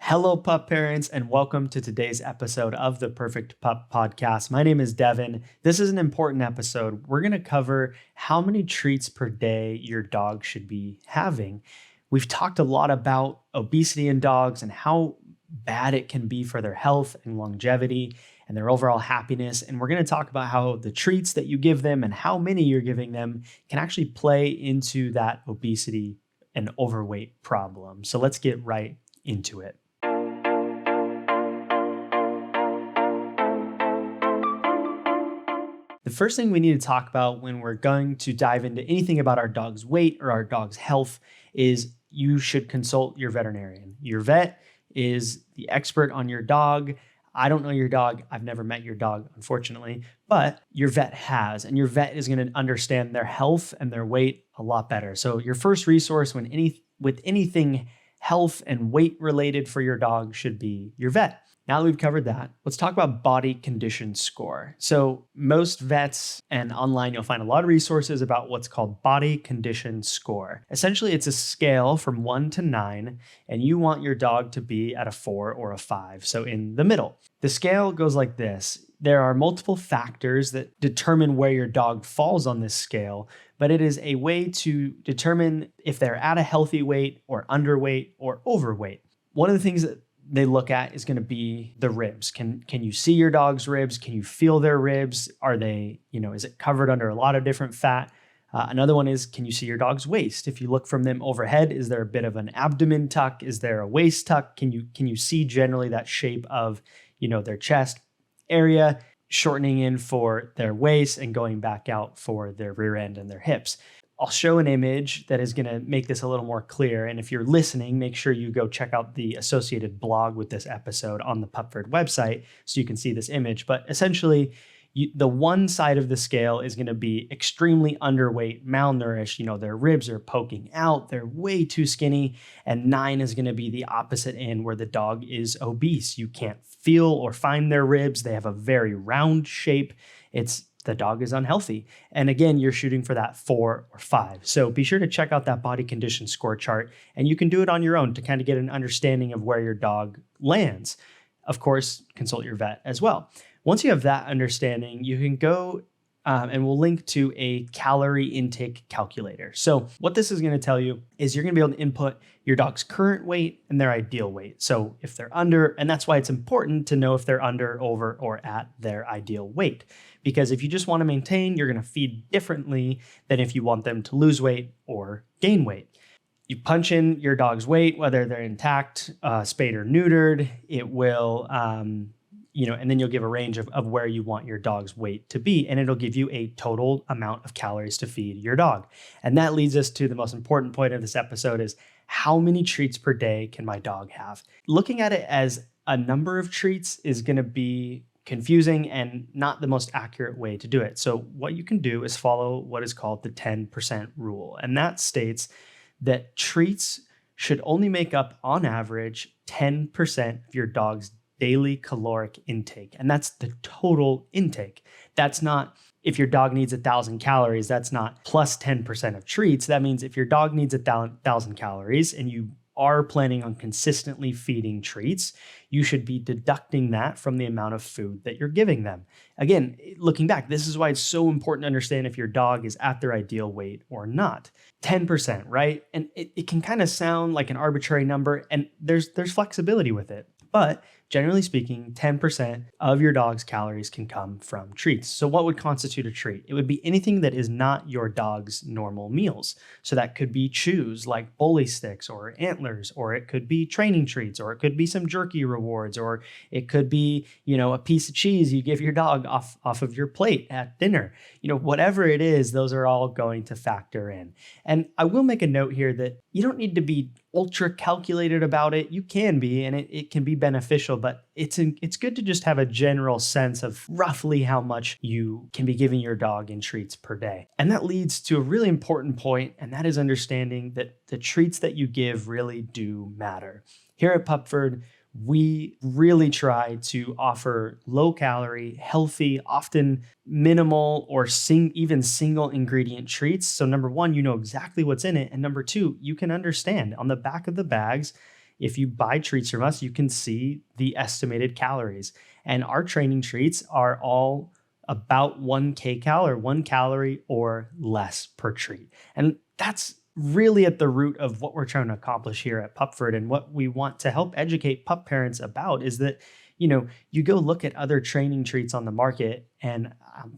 Hello, pup parents, and welcome to today's episode of the Perfect Pup Podcast. My name is Devin. This is an important episode. We're going to cover how many treats per day your dog should be having. We've talked a lot about obesity in dogs and how bad it can be for their health and longevity and their overall happiness. And we're going to talk about how the treats that you give them and how many you're giving them can actually play into that obesity and overweight problem. So let's get right into it. The first thing we need to talk about when we're going to dive into anything about our dog's weight or our dog's health is you should consult your veterinarian. Your vet is the expert on your dog. I don't know your dog. I've never met your dog, unfortunately, but your vet has, and your vet is going to understand their health and their weight a lot better. So your first resource with anything health and weight related for your dog should be your vet. Now that we've covered that, let's talk about body condition score. So most vets and online, you'll find a lot of resources about what's called body condition score. Essentially, it's a scale from 1 to 9, and you want your dog to be at a 4 or a 5, so in the middle. The scale goes like this. There are multiple factors that determine where your dog falls on this scale, but it is a way to determine if they're at a healthy weight or underweight or overweight. One of the things that they look at is going to be the ribs. Can you see your dog's ribs? Can you feel their ribs? Are they, is it covered under a lot of different fat? Another one is, can you see your dog's waist? If you look from them overhead, is there a bit of an abdomen tuck? Is there a waist tuck? Can you see generally that shape of, their chest area, shortening in for their waist and going back out for their rear end and their hips? I'll show an image that is going to make this a little more clear. And if you're listening, make sure you go check out the associated blog with this episode on the Pupford website so you can see this image. But essentially, the one side of the scale is going to be extremely underweight, malnourished. Their ribs are poking out. They're way too skinny. And 9 is going to be the opposite end where the dog is obese. You can't feel or find their ribs. They have a very round shape. The dog is unhealthy. And again, you're shooting for that 4 or 5. So be sure to check out that body condition score chart, and you can do it on your own to kind of get an understanding of where your dog lands. Of course, consult your vet as well. Once you have that understanding, you can go and we'll link to a calorie intake calculator. So what this is going to tell you is you're going to be able to input your dog's current weight and their ideal weight. So if they're under, and that's why it's important to know if they're under, over, or at their ideal weight. Because if you just want to maintain, you're going to feed differently than if you want them to lose weight or gain weight. You punch in your dog's weight, whether they're intact, spayed or neutered, it will, and then you'll give a range of where you want your dog's weight to be, and it'll give you a total amount of calories to feed your dog. And that leads us to the most important point of this episode is how many treats per day can my dog have? Looking at it as a number of treats is going to be confusing and not the most accurate way to do it. So what you can do is follow what is called the 10% rule. And that states that treats should only make up on average 10% of your dog's daily caloric intake. And that's the total intake. That's not if your dog needs 1,000 calories, that's not plus 10% of treats. That means if your dog needs 1,000 calories and you are planning on consistently feeding treats, you should be deducting that from the amount of food that you're giving them. Again, looking back, this is why it's so important to understand if your dog is at their ideal weight or not. 10%, right? And it can kind of sound like an arbitrary number, and there's flexibility with it. But generally speaking, 10% of your dog's calories can come from treats. So what would constitute a treat? It would be anything that is not your dog's normal meals. So that could be chews like bully sticks or antlers, or it could be training treats, or it could be some jerky rewards, or it could be, a piece of cheese you give your dog off of your plate at dinner. Whatever it is, those are all going to factor in. And I will make a note here that you don't need to be ultra calculated about it. You can be, and it can be beneficial, but it's good to just have a general sense of roughly how much you can be giving your dog in treats per day. And that leads to a really important point, and that is understanding that the treats that you give really do matter. Here at Pupford, we really try to offer low calorie, healthy, often minimal or even single ingredient treats. So number one, you know exactly what's in it. And number two, you can understand on the back of the bags, if you buy treats from us, you can see the estimated calories. And our training treats are all about 1 kcal or 1 calorie or less per treat. And that's really at the root of what we're trying to accomplish here at Pupford, and what we want to help educate pup parents about is that, you go look at other training treats on the market, and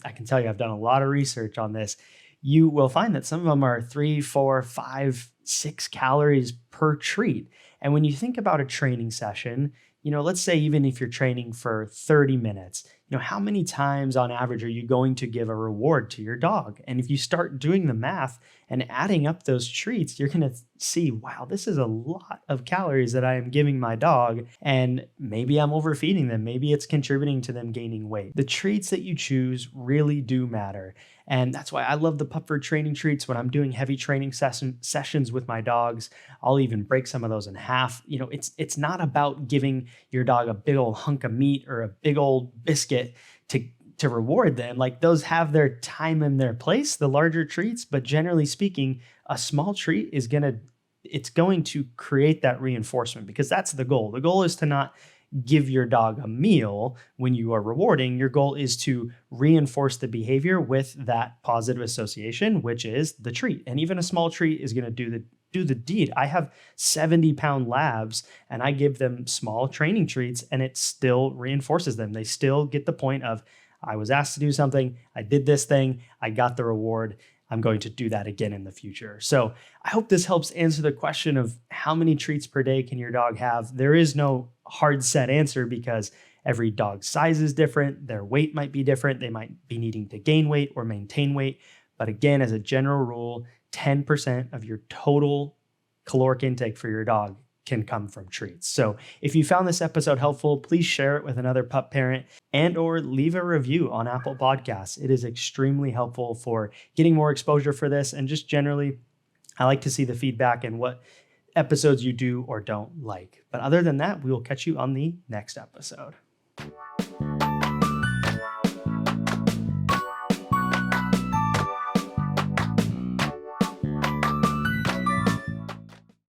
I can tell you, I've done a lot of research on this. You will find that some of them are 3, 4, 5, 6 calories per treat. And when you think about a training session, let's say even if you're training for 30 minutes, how many times on average are you going to give a reward to your dog? And if you start doing the math and adding up those treats, you're going to see, wow, this is a lot of calories that I am giving my dog. And maybe I'm overfeeding them. Maybe it's contributing to them gaining weight. The treats that you choose really do matter. And that's why I love the Pupford training treats. When I'm doing heavy training sessions with my dogs, I'll even break some of those in half. It's not about giving your dog a big old hunk of meat or a big old biscuit to reward them. Like, those have their time and their place, the larger treats, but generally speaking, a small treat is going to create that reinforcement, because that's the goal. The goal is to not give your dog a meal when you are rewarding. Your goal is to reinforce the behavior with that positive association, which is the treat. And even a small treat is going to do the deed. I have 70-pound labs, and I give them small training treats, and it still reinforces them. They still get the point of, I was asked to do something, I did this thing, I got the reward, I'm going to do that again in the future. So I hope this helps answer the question of how many treats per day can your dog have. There is no hard set answer, because every dog's size is different. Their weight might be different. They might be needing to gain weight or maintain weight. But again, as a general rule, 10% of your total caloric intake for your dog can come from treats. So if you found this episode helpful, please share it with another pup parent, and or leave a review on Apple Podcasts. It is extremely helpful for getting more exposure for this, and just generally, I like to see the feedback and what episodes you do or don't like. But other than that, we will catch you on the next episode.